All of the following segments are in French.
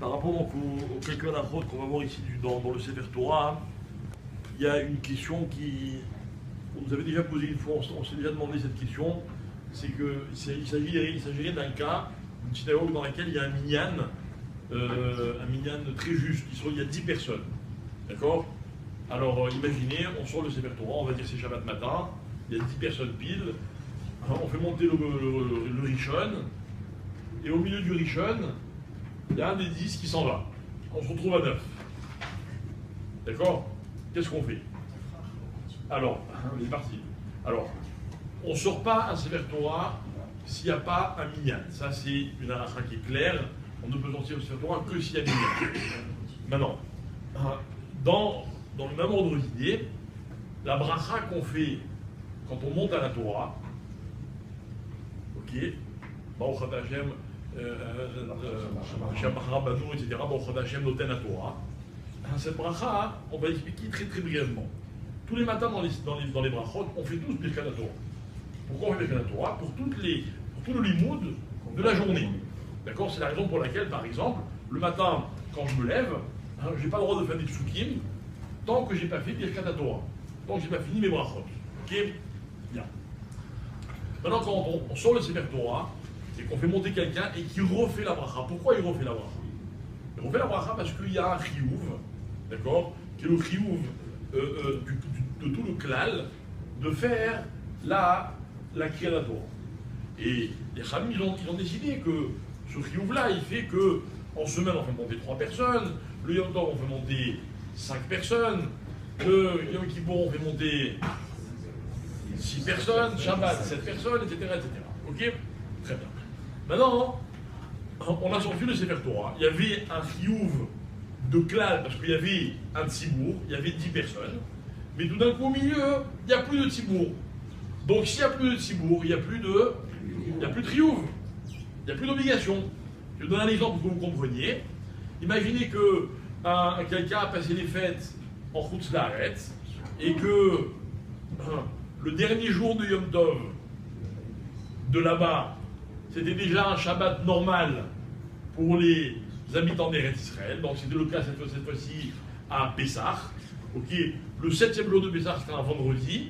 Par rapport donc, aux quelques halachot qu'on va voir ici dans le Sefer Torah, il y a une question qui. On nous avait déjà posé une fois, on s'est déjà demandé cette question. C'est qu'il s'agirait d'un cas, une synagogue dans laquelle il y a un minyan très juste. Il y a 10 personnes. D'accord? Alors imaginez, on sort le Sefer Torah, on va dire c'est Shabbat matin, il y a 10 personnes pile, on fait monter le Rishon, et au milieu du Rishon, il y a un des 10 qui s'en va. On se retrouve à 9. D'accord? Qu'est-ce qu'on fait? Alors, on est parti. Alors, on ne sort pas un Sefer Torah s'il n'y a pas un minyan. Ça, c'est une halakha qui est claire. On ne peut sortir le Sefer Torah que s'il y a un minyan. Maintenant, dans le même ordre d'idée, la bracha qu'on fait quand on monte à la Torah, ok, Baruch Hashem, Hashem Rabbanou, etc., Baruch Hashem Noten la Torah, cette bracha, on va expliquer très très brièvement. Tous les matins dans les brachot, on fait tous Birkat Torah. Pourquoi on fait Birkat Torah? Pour tout le limoud de la journée. D'accord? C'est la raison pour laquelle, par exemple, le matin, quand je me lève, je n'ai pas le droit de faire des psukim tant que je n'ai pas fait Birkat Torah. Tant que je n'ai pas fini mes brachot. Ok? Bien. Maintenant, quand on sort le Sefer Torah, et qu'on fait monter quelqu'un et qui refait la bracha. Pourquoi il refait la bracha? Il refait la bracha parce qu'il y a un chiyuv, d'accord? Qui est le chiyuv de tout le klal, de faire la Kriyat Torah. Et les Khamim, ils ont décidé que ce chiyuv-là, il fait que en semaine, on fait monter 3 personnes, le Yom Tov, on fait monter 5 personnes, le Yom Kippour, on fait monter 6 personnes, Shabbat, 7 personnes, etc., etc. Ok? Très bien. Maintenant, on a sorti le Sefer Torah. Il y avait un chiyuv de klal, parce qu'il y avait un tzibour, il y avait 10 personnes. Mais tout d'un coup, au milieu, il n'y a plus de tzibour. Donc, s'il n'y a plus de tzibour, il n'y a plus de chiyuv. Il n'y a plus d'obligation. Je vous donne un exemple pour que vous compreniez. Imaginez que quelqu'un a passé les fêtes en Chutz La'aretz et que le dernier jour de Yom Tov de là-bas, c'était déjà un Shabbat normal pour les habitants d'Eretz Israël. Donc c'était le cas cette fois-ci à Pessah. Okay. Le 7e jour de Pessah, c'était un vendredi.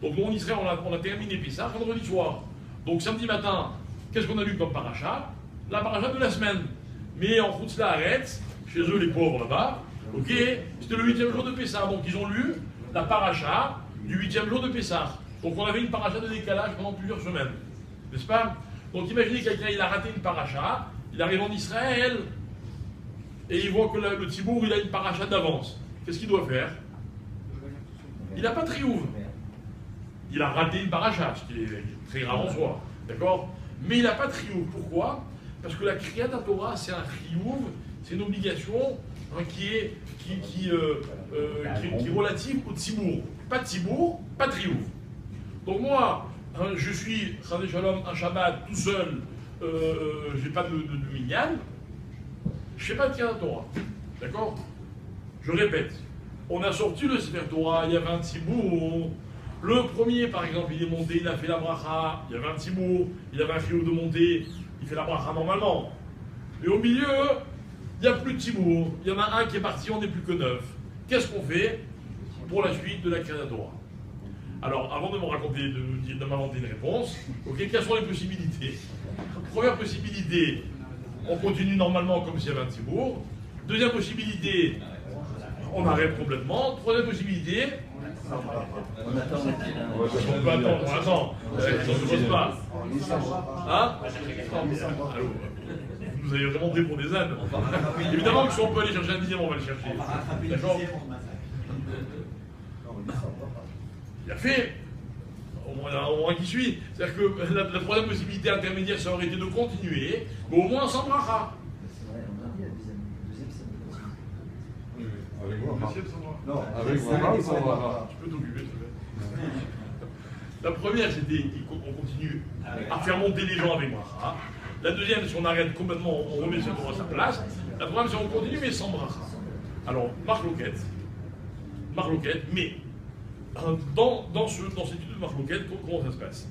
Donc nous en Israël, on a terminé Pessah vendredi soir. Donc samedi matin, qu'est-ce qu'on a lu comme paracha? La paracha de la semaine. Mais en Chutz La'aretz, chez eux les pauvres là-bas, okay, c'était le 8e jour de Pessah. Donc ils ont lu la paracha du 8e jour de Pessah. Donc on avait une paracha de décalage pendant plusieurs semaines. N'est-ce pas? Donc imaginez quelqu'un, il a raté une paracha, il arrive en Israël, et il voit que le tzibour, il a une paracha d'avance. Qu'est-ce qu'il doit faire? Il n'a pas de chiyuv. Il a raté une paracha, ce qui est très grave en soi. D'accord? Mais il n'a pas de chiyuv. Pourquoi? Parce que la Kriyat Torah, c'est un chiyuv, c'est une obligation qui est relative au tzibour. Pas de tzibour, pas de chiyuv. Donc moi, je suis, Chadé Shalom, un Shabbat tout seul, je n'ai pas de minyan, je ne fais pas de Kriyat Torah. D'accord? Je répète, on a sorti le Sefer Torah, il y avait un tzibour. Le premier, par exemple, il est monté, il a fait la bracha, il y avait un tzibour, il avait un chiyuv de monter, il fait la bracha normalement. Et au milieu, il n'y a plus de tzibour, il y en a un qui est parti, on n'est plus que 9. Qu'est-ce qu'on fait pour la suite de la Kriyat Torah? Alors, avant de m'inventer une réponse, okay, quelles sont les possibilités? Première possibilité, on continue normalement comme s'il y avait un tzibour. Deuxième possibilité, on arrête complètement. Troisième possibilité, on attend. On attend. On ne se pose pas. Hein? Allô, vous avez vraiment pris pour des ânes. Évidemment que si on peut aller chercher un dixième, on va le chercher. D'accord? Il a fait, au moins qui suit. C'est-à-dire que la troisième possibilité intermédiaire, ça aurait été de continuer, mais au moins sans bracha. Avec moi, non, avec moi, tu peux t'occuper, La première, c'était qu'on continue à faire monter les gens avec bracha. La deuxième, si on arrête complètement, on remet cette Torah à sa place. La troisième, c'est on continue, mais sans bracha. Alors, marloquette, mais dans cette étude de marloquette, comment ça se passe?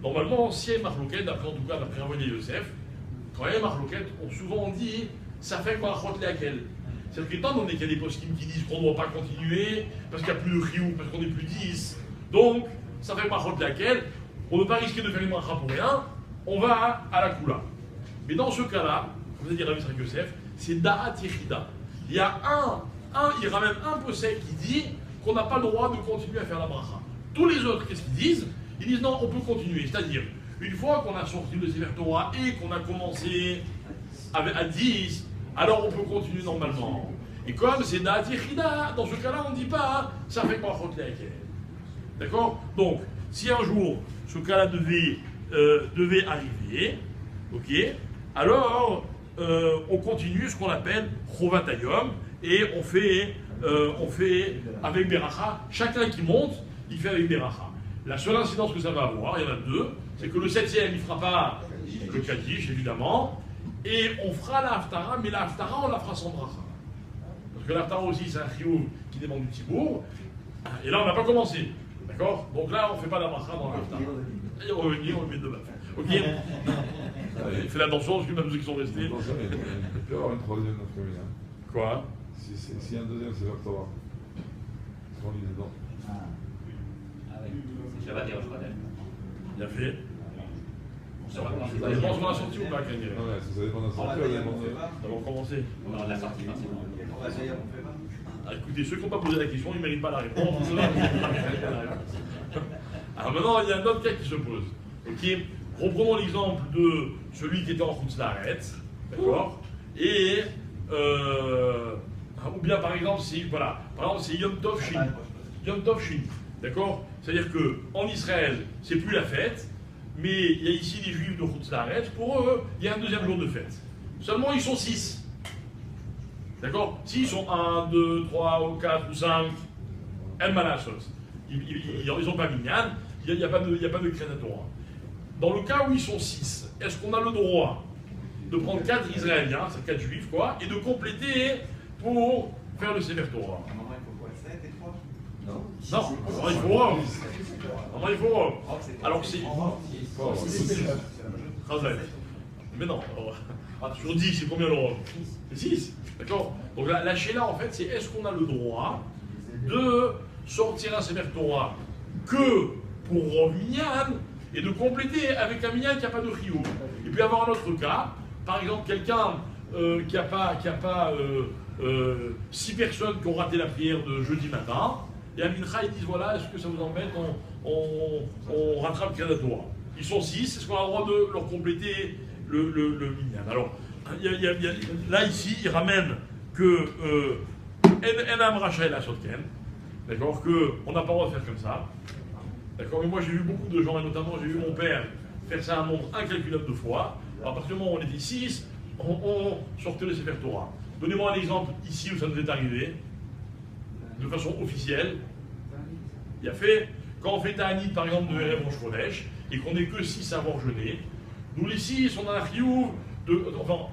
Normalement, si il y a une marloquette, après en tout cas, d'après Avonie Yosef, quand il y a une marloquette, souvent on dit ça fait brachot laquelle. C'est-à-dire qu'étant donné qu'il y a des poskim qui disent qu'on ne doit pas continuer, parce qu'il n'y a plus de chiyuv, parce qu'on n'est plus 10, donc ça fait brachot laquelle, on ne veut pas risquer de faire une bracha pour rien, on va à la kula. Mais dans ce cas-là, vous allez dire Rabbi Yitzhak Yosef, c'est da'at yechida. Il y a il ramène un possède qui dit qu'on n'a pas le droit de continuer à faire la bracha. Tous les autres, qu'est-ce qu'ils disent? Ils disent non, on peut continuer. C'est-à-dire, une fois qu'on a sorti le Sefer Torah et qu'on a commencé à 10, alors on peut continuer normalement. Et comme c'est da'at yechida, dans ce cas-là, on ne dit pas, ça fait brachot le'akel. D'accord? Donc, si un jour, ce cas-là devait arriver, ok, alors on continue ce qu'on appelle Chovatayom et on fait avec Beracha. Chacun qui monte, il fait avec Beracha. La seule incidence que ça va avoir, il y en a deux, c'est que le 7e, il ne fera pas le Kaddish, évidemment, et on fera la Haftara, mais la Haftara, on la fera sans Bracha. Parce que la Haftara aussi, c'est un chiyuv qui dépend du Tibour, et là, on n'a pas commencé. D'accord? Donc là, on ne fait pas la Bracha dans la Haftara. Et on revient, on le met demain. Ok? Il fait la danse, parce que même ceux qui sont restés. Il peut y avoir une troisième après-midi. Quoi? Si un deuxième, c'est vers Torah. Ce qu'on lit dedans. Ah oui, c'est Shabbat et Rosh Chodesh. Bien fait. Ça va commencer. Je pense qu'on a sorti ou pas, Kanye? Non, mais ça dépend de la sortie, ça dépend de... Ça va commencer. Non, on l'a sorti, forcément. Ah, écoutez, ceux qui n'ont pas posé la question, ils ne méritent pas la réponse. Alors maintenant, il y a un autre cas qui se pose. Ok? Reprenons l'exemple de celui qui était en Chutzlaret, d'accord? Et ou bien par exemple, c'est Yom Tov Shini. Yom Tov Shini, d'accord? C'est-à-dire que en Israël, c'est plus la fête, mais il y a ici des Juifs de Chutzlaret. Pour eux, il y a un deuxième jour de fête. Seulement, ils sont 6. D'accord? S'ils sont 1, 2, 3, ou 4 ou 5, El Malasot. Ils n'ont pas Minyan, il n'y a pas de Crénatora. Dans le cas où ils sont 6, est-ce qu'on a le droit de prendre 4 Israéliens, c'est 4 Juifs, quoi, et de compléter pour faire le Sefer Torah? Normalement, il faut quoi, 7 et 3? Non, normalement, il faut Rome. Normalement, il faut Rome. Alors que c'est... Mais non, sur 10, c'est combien le Rome? C'est 6, d'accord? Donc la Sheila, en fait, c'est est-ce qu'on a le droit de sortir un Sefer Torah que pour Rome Minyan et de compléter avec un Minyan qui n'a pas de chiyuv. Et puis avoir un autre cas, par exemple, quelqu'un qui n'a pas 6 personnes qui ont raté la prière de jeudi matin, et à Mincha, ils disent voilà, est-ce que ça vous embête, on rattrape Kriyat Torah. Ils sont 6, est-ce qu'on a le droit de leur compléter le Minyan? Alors, là, ici, il ramène que Enam Rachel à Sotken, d'accord, qu'on n'a pas le droit de faire comme ça. D'accord, mais moi j'ai vu beaucoup de gens, et notamment j'ai vu mon père faire ça un nombre incalculable de fois. Alors, à partir du moment où on était 6, on sortait le Sefer Torah. Donnez-moi un exemple ici où ça nous est arrivé, de façon officielle. Il a fait, quand on fait Ta'anit par exemple de Erev Rosh Chodesh, et qu'on n'est que 6 à avoir jeûné, nous les 6, on a un chiyuv enfin,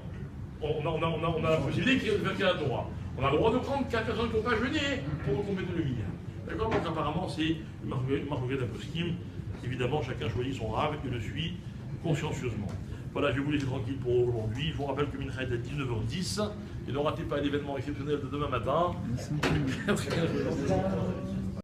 on a la possibilité de faire la Torah. On a le droit de prendre 4 personnes qui n'ont pas jeûné pour compléter le minyan. D'accord? Donc apparemment c'est une marque d'Aposkim. Évidemment, chacun choisit son rave et le suit consciencieusement. Voilà, je vais vous laisser tranquille pour aujourd'hui. Je vous rappelle que Mincha est à 19h10 et ne ratez pas l'événement exceptionnel de demain matin.